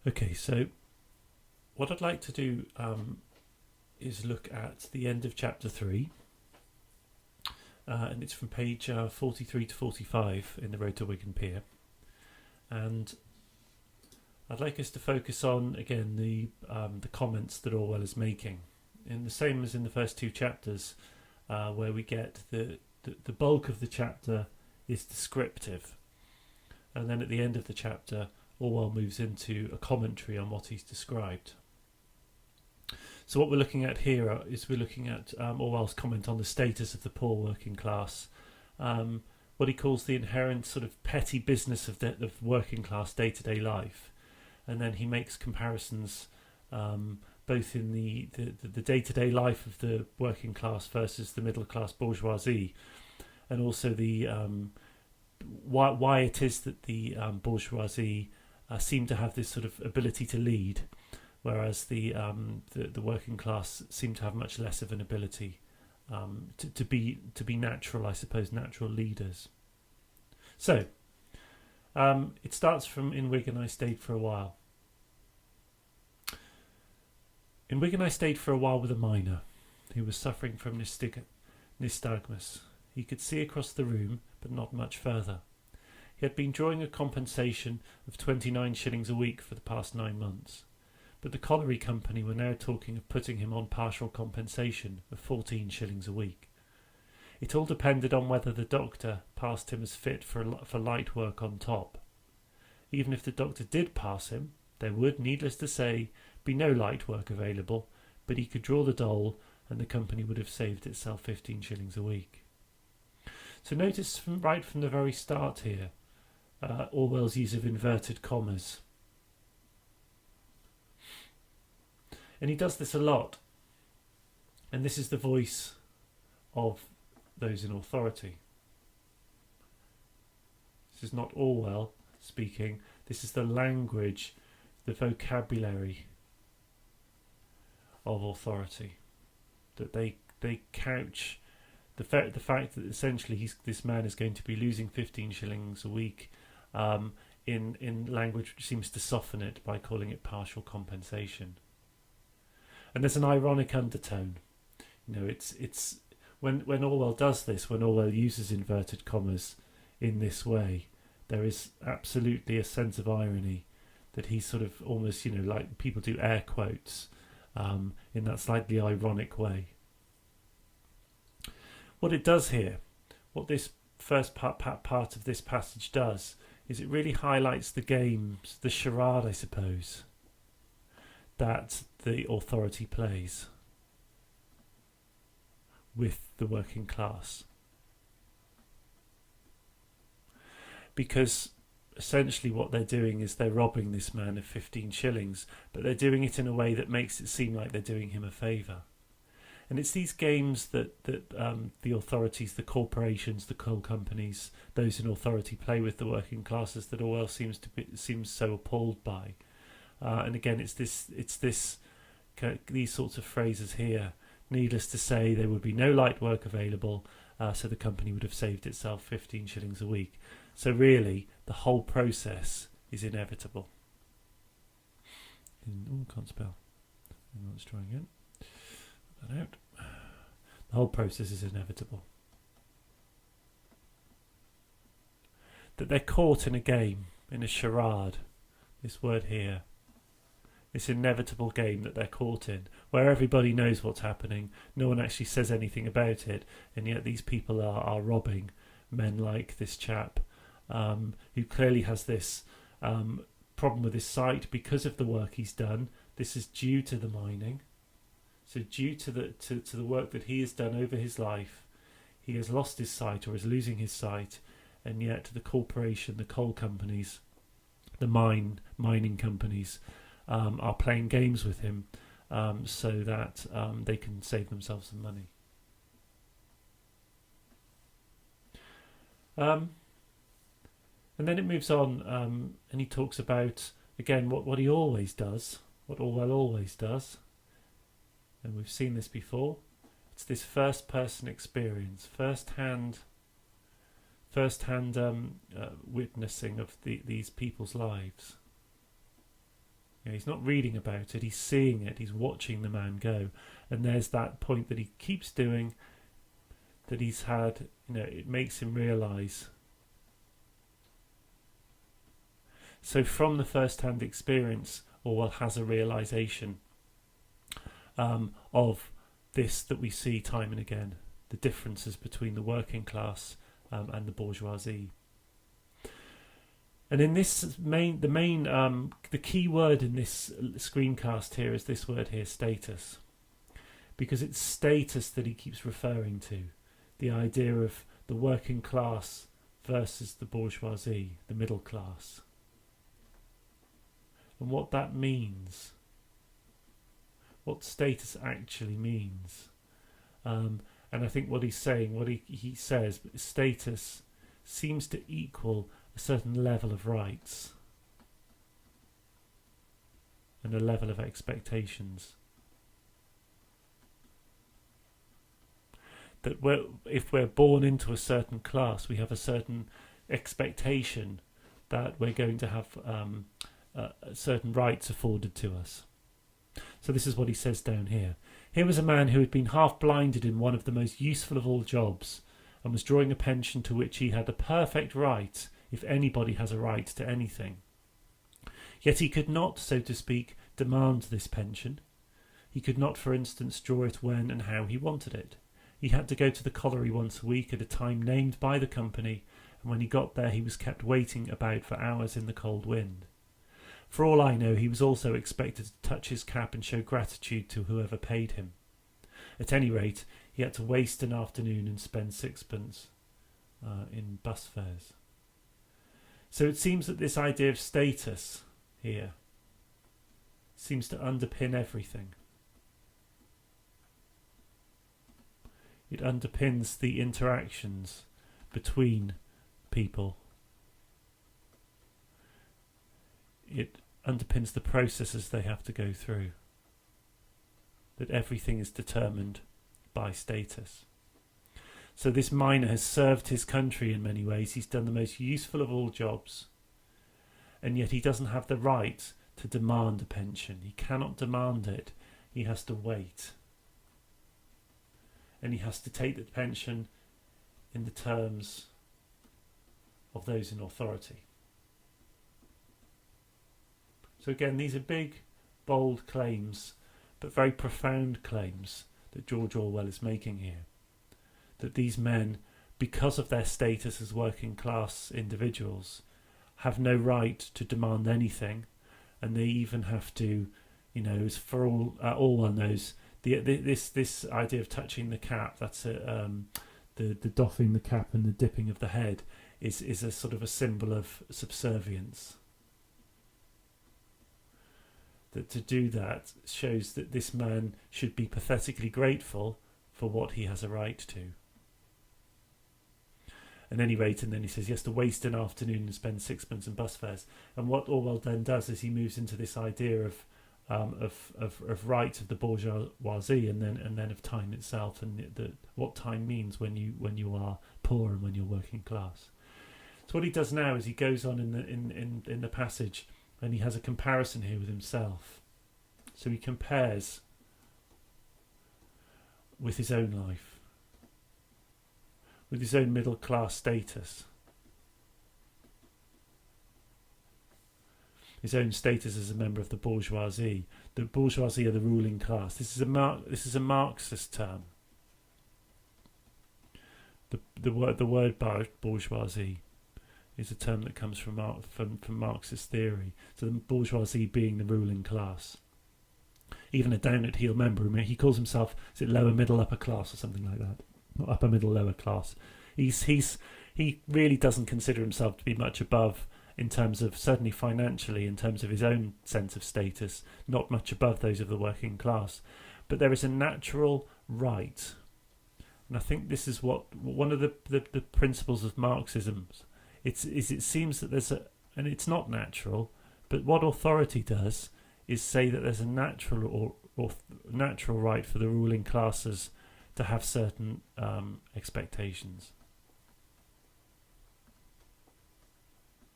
Okay, so what I'd like to do is look at the end of chapter 3, and it's from page 43 to 45 in the Road to Wigan Pier. And I'd like us to focus on, again, the comments that Orwell is making. In the same as in the first two chapters, where we get the bulk of the chapter is descriptive. And then at the end of the chapter, Orwell moves into a commentary on what he's described. So what we're looking at here is we're looking at Orwell's comment on the status of the poor working class, what he calls the inherent sort of petty business of working class day-to-day life. And then he makes comparisons both in the day-to-day life of the working class versus the middle-class bourgeoisie, and also the why it is that the bourgeoisie seem to have this sort of ability to lead, whereas the working class seem to have much less of an ability to be natural, I suppose, natural leaders. So it starts from "In Wigan I stayed for a while." In Wigan I stayed for a while with a miner who was suffering from nystagmus. He could see across the room, but not much further. He had been drawing a compensation of 29 shillings a week for the past 9 months, but the colliery company were now talking of putting him on partial compensation of 14 shillings a week. It all depended on whether the doctor passed him as fit for light work on top. Even if the doctor did pass him, there would, needless to say, be no light work available, but he could draw the dole and the company would have saved itself 15 shillings a week. So notice right from the very start here, Orwell's use of inverted commas. And he does this a lot. And this is the voice of those in authority. This is not Orwell speaking. This is the language, the vocabulary of authority. That they couch the fact that essentially this man is going to be losing 15 shillings a week in language which seems to soften it by calling it partial compensation. And there's an ironic undertone. You know, it's when Orwell does this, when Orwell uses inverted commas in this way, there is absolutely a sense of irony that he's sort of almost, you know, like people do air quotes in that slightly ironic way. What it does here, what this first part of this passage does, is it really highlights the games, the charade, I suppose, that the authority plays with the working class. Because essentially what they're doing is they're robbing this man of 15 shillings, but they're doing it in a way that makes it seem like they're doing him a favour. And it's these games that the authorities, the corporations, the coal companies, those in authority play with the working classes that Orwell seems so appalled by. And again, it's these sorts of phrases here. Needless to say, there would be no light work available, so the company would have saved itself 15 shillings a week. So really, the whole process is inevitable. Can't spell. Let's try again. Put that out. The whole process is inevitable. That they're caught in a game, in a charade. This word here. This inevitable game that they're caught in, where everybody knows what's happening, no one actually says anything about it, and yet these people are robbing men like this chap, who clearly has this problem with his sight because of the work he's done. This is due to the mining. So due to the work that he has done over his life, he has lost his sight or is losing his sight, and yet the corporation, the coal companies, the mining companies, are playing games with him so that they can save themselves some money. And then it moves on, and he talks about, again, what he always does, what Orwell always does, and we've seen this before. It's this first-person experience, first-hand witnessing of these people's lives. He's not reading about it, he's seeing it, he's watching the man go. And there's that point that he keeps doing, that he's had, it makes him realise. So from the first-hand experience, Orwell has a realisation of this that we see time and again, the differences between the working class and the bourgeoisie. And in this the key word in this screencast here is this word here, status, because it's status that he keeps referring to, the idea of the working class versus the bourgeoisie, the middle class, and what that means, what status actually means. And I think what he's saying, what he says, status seems to equal a certain level of rights and a level of expectations. That if we're born into a certain class, we have a certain expectation that we're going to have certain rights afforded to us. So this is what he says down here. Here was a man who had been half blinded in one of the most useful of all jobs, and was drawing a pension to which he had a perfect right, if anybody has a right to anything. Yet he could not, so to speak, demand this pension. He could not, for instance, draw it when and how he wanted it. He had to go to the colliery once a week at a time named by the company, and when he got there he was kept waiting about for hours in the cold wind. For all I know, he was also expected to touch his cap and show gratitude to whoever paid him. At any rate, he had to waste an afternoon and spend sixpence in bus fares. So it seems that this idea of status here seems to underpin everything. It underpins the interactions between people. It underpins the processes they have to go through. That everything is determined by status. So this miner has served his country in many ways. He's done the most useful of all jobs. And yet he doesn't have the right to demand a pension. He cannot demand it. He has to wait. And he has to take the pension in the terms of those in authority. So again, these are big, bold claims, but very profound claims that George Orwell is making here. That these men, because of their status as working class individuals, have no right to demand anything, and they even have to, as for all Orwell knows, this idea of touching the cap, that's the doffing the cap and the dipping of the head, is a sort of a symbol of subservience. That to do that shows that this man should be pathetically grateful for what he has a right to. At any rate, and then he says he has to waste an afternoon and spend sixpence in bus fares. And what Orwell then does is he moves into this idea of rights of the bourgeoisie, and then of time itself, and what time means when you are poor and when you're working class. So what he does now is he goes on in the passage, and he has a comparison here with himself. So he compares with his own life, with his own middle class status, his own status as a member of the bourgeoisie. The bourgeoisie are the ruling class. This is a Marxist term. The word bourgeoisie is a term that comes from Marxist theory. So the bourgeoisie being the ruling class. Even a down-at-heel member, he calls himself, is it lower middle upper class or something like that? Not upper middle lower class. He really doesn't consider himself to be much above, in terms of, certainly financially, in terms of his own sense of status, not much above those of the working class. But there is a natural right, and I think this is what one of the principles of Marxism. It seems that there's and it's not natural, but what authority does is say that there's a natural or natural right for the ruling classes to have certain expectations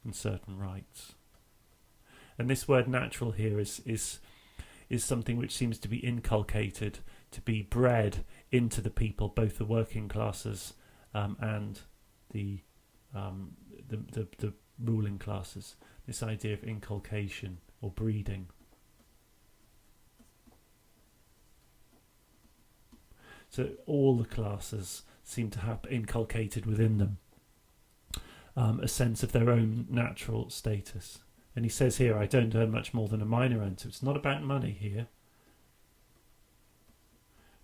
and certain rights. And this word natural here is something which seems to be inculcated, to be bred into the people, both the working classes and the ruling classes. This idea of inculcation or breeding. So all the classes seem to have inculcated within them a sense of their own natural status. And he says here, I don't earn much more than a miner earns. So it's not about money here,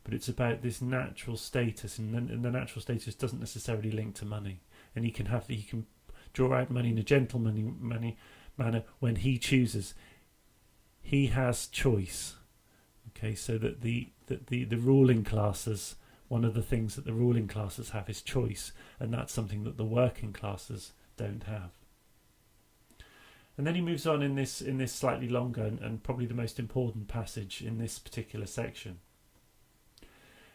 but it's about this natural status, and the natural status doesn't necessarily link to money. And he can draw out money in a gentlemanly manner when he chooses. He has choice. Okay, so that the ruling classes, one of the things that the ruling classes have is choice, and that's something that the working classes don't have. And then he moves on in this slightly longer and probably the most important passage in this particular section,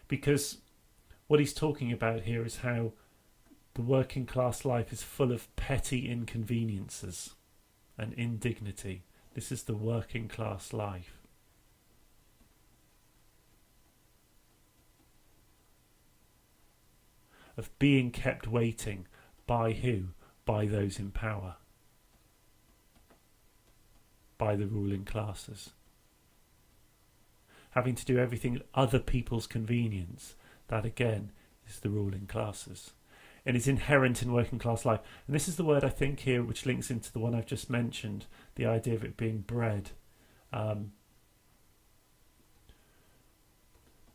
because what he's talking about here is how the working class life is full of petty inconveniences and indignity. This is the working class life. Of being kept waiting by who? By those in power. By the ruling classes. Having to do everything at other people's convenience. That again is the ruling classes. And it's inherent in working class life. And this is the word I think here which links into the one I've just mentioned. The idea of it being bred. That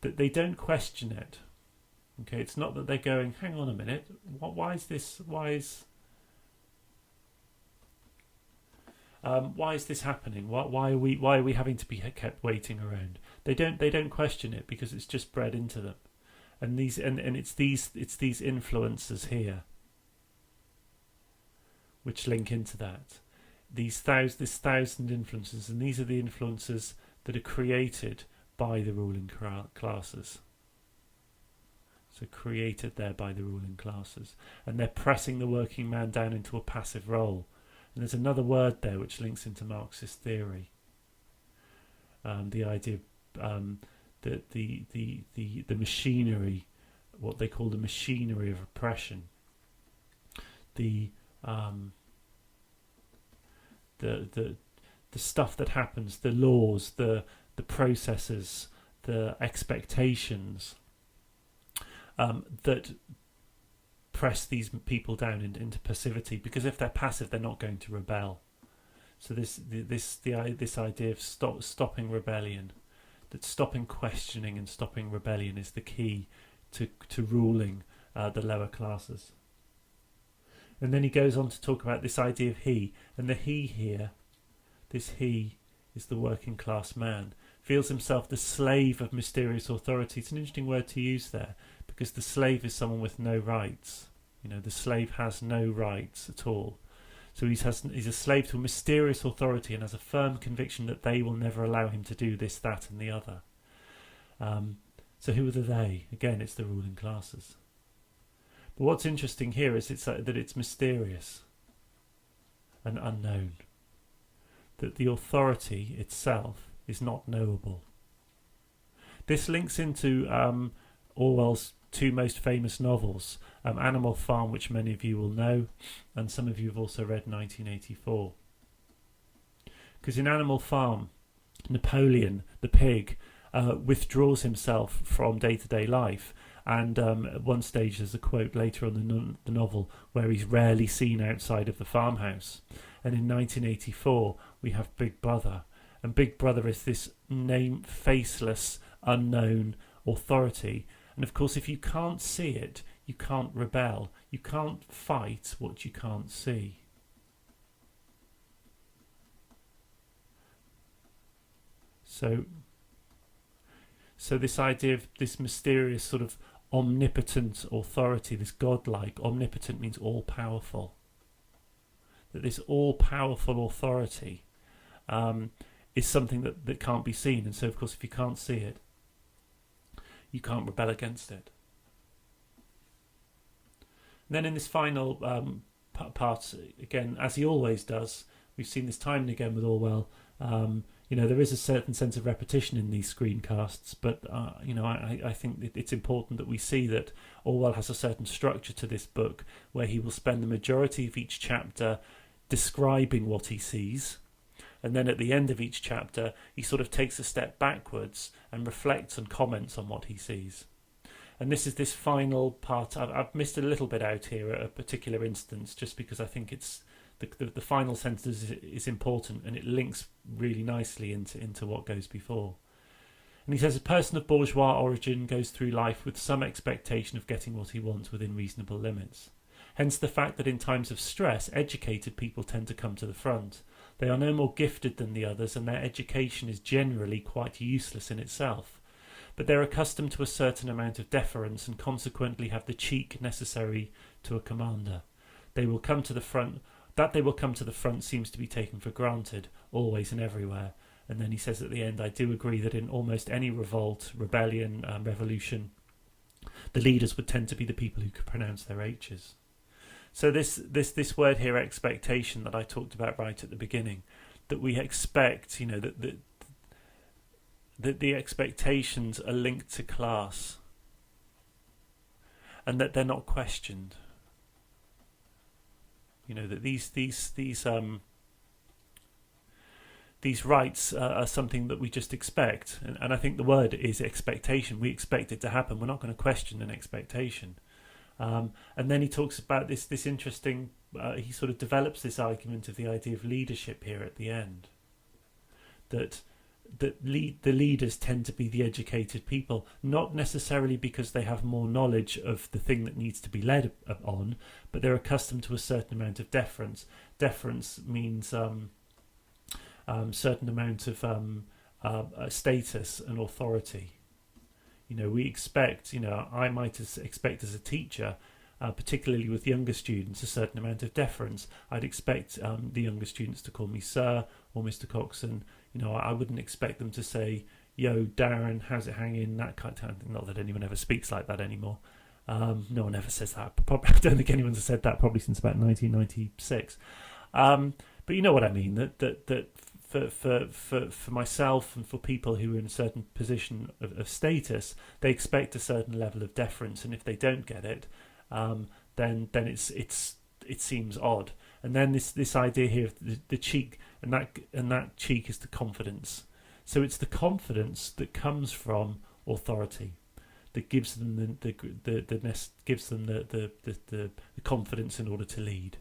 they don't question it. Okay, it's not that they're going, hang on a minute, why is this happening? Why are we having to be kept waiting around? They don't question it because it's just bred into them, and it's these influences here which link into that. This thousand influences, and these are the influences that are created by the ruling classes. So created there by the ruling classes, and they're pressing the working man down into a passive role. And there's another word there which links into Marxist theory. The idea that the machinery, what they call the machinery of oppression, the stuff that happens, the laws, the processes, the expectations. That press these people down into passivity, because if they're passive, they're not going to rebel. So this idea of stopping rebellion, that stopping questioning and stopping rebellion is the key to ruling the lower classes. And then he goes on to talk about this idea of he, and the he here, this he is the working class man, feels himself the slave of mysterious authority. It's an interesting word to use there, because the slave is someone with no rights. The slave has no rights at all. So he's a slave to a mysterious authority and has a firm conviction that they will never allow him to do this, that and the other. So who are the they? Again, it's the ruling classes. But what's interesting here is that it's mysterious and unknown. That the authority itself is not knowable. This links into Orwell's two most famous novels, Animal Farm, which many of you will know, and some of you have also read 1984. Because in Animal Farm, Napoleon, the pig, withdraws himself from day-to-day life, and at one stage there's a quote later on the novel where he's rarely seen outside of the farmhouse. And in 1984 we have Big Brother, and Big Brother is this faceless, unknown authority. And of course, if you can't see it, you can't rebel. You can't fight what you can't see. So this idea of this mysterious sort of omnipotent authority, this godlike, omnipotent means all-powerful. That this all-powerful authority is something that can't be seen. And so, of course, if you can't see it, you can't rebel against it. And then in this final part, again, as he always does, We've seen this time and again with Orwell. There is a certain sense of repetition in these screencasts, but I think it's important that we see that Orwell has a certain structure to this book, where he will spend the majority of each chapter describing what he sees, and then at the end of each chapter he sort of takes a step backwards and reflects and comments on what he sees. And this is this final part. I've missed a little bit out here at a particular instance, just because I think it's the final sentence is important, and it links really nicely into what goes before. And he says, a person of bourgeois origin goes through life with some expectation of getting what he wants within reasonable limits. Hence the fact that in times of stress, educated people tend to come to the front. They are no more gifted than the others, and their education is generally quite useless in itself. But they're accustomed to a certain amount of deference, and consequently have the cheek necessary to a commander. They will come to the front. That they will come to the front seems to be taken for granted, always and everywhere. And then he says at the end, I do agree that in almost any revolt, rebellion, revolution, the leaders would tend to be the people who could pronounce their H's. So this word here, expectation, that I talked about right at the beginning, that we expect, that the expectations are linked to class, and that they're not questioned. That these rights are something that we just expect, and I think the word is expectation. We expect it to happen. We're not going to question an expectation. And then he talks about this interesting. He sort of develops this argument of the idea of leadership here at the end. The leaders tend to be the educated people, not necessarily because they have more knowledge of the thing that needs to be led on, but they're accustomed to a certain amount of deference. Deference means certain amount of status and authority. We expect, I might expect as a teacher, particularly with younger students, a certain amount of deference. I'd expect the younger students to call me Sir or Mr. Coxon. I wouldn't expect them to say, yo, Darren, how's it hanging? That kind of thing. Not that anyone ever speaks like that anymore. No one ever says that. I don't think anyone's said that probably since about 1996. But you know what I mean, that for myself and for people who are in a certain position of status, they expect a certain level of deference, and if they don't get it, then it seems odd. And then this idea here of the cheek, and that cheek is the confidence. So it's the confidence that comes from authority that gives them the confidence in order to lead.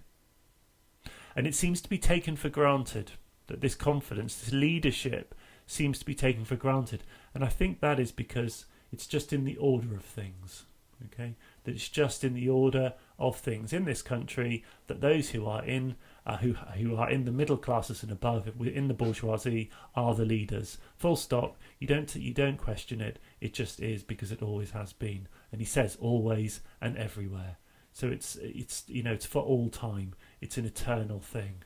And it seems to be taken for granted that this confidence, this leadership, seems to be taken for granted. And I think that is because it's just in the order of things. Okay, that it's just in the order of things in this country that those who are in who are in the middle classes and above, in the bourgeoisie, are the leaders. Full stop. You don't question it. It just is, because it always has been. And he says always and everywhere. So it's for all time. It's an eternal thing.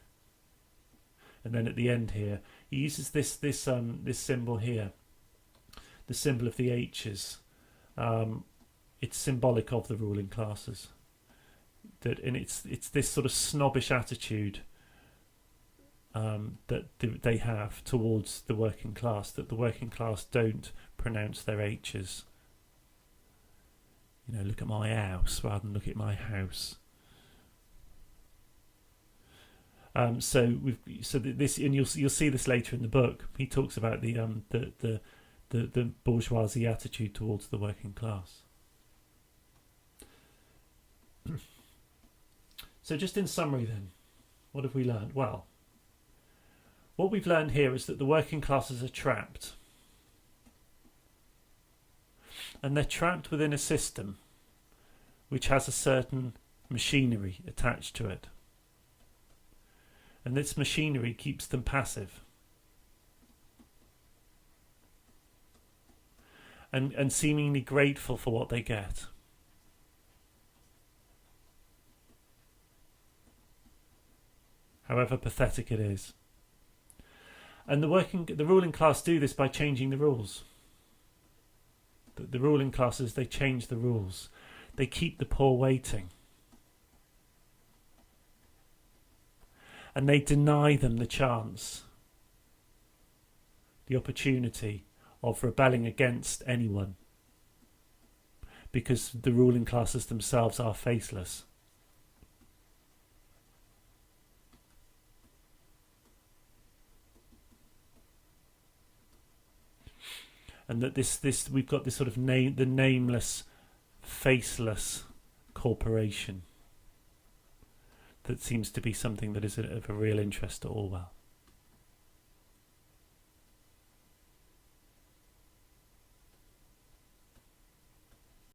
And then at the end here, he uses this symbol here, the symbol of the H's. It's symbolic of the ruling classes. And it's this sort of snobbish attitude that they have towards the working class, that the working class don't pronounce their H's. Look at my house rather than look at my house. This, and you'll see this later in the book. He talks about the bourgeoisie attitude towards the working class. So just in summary then, what have we learned? Well, what we've learned here is that the working classes are trapped. And they're trapped within a system which has a certain machinery attached to it. And this machinery keeps them passive. And seemingly grateful for what they get. However pathetic it is. And the ruling class do this by changing the rules. The ruling classes, they change the rules. They keep the poor waiting. and they deny them the chance, the opportunity of rebelling against anyone, because the ruling classes themselves are faceless. And that this we've got this sort of the nameless, faceless corporation that seems to be something that is of a real interest to Orwell.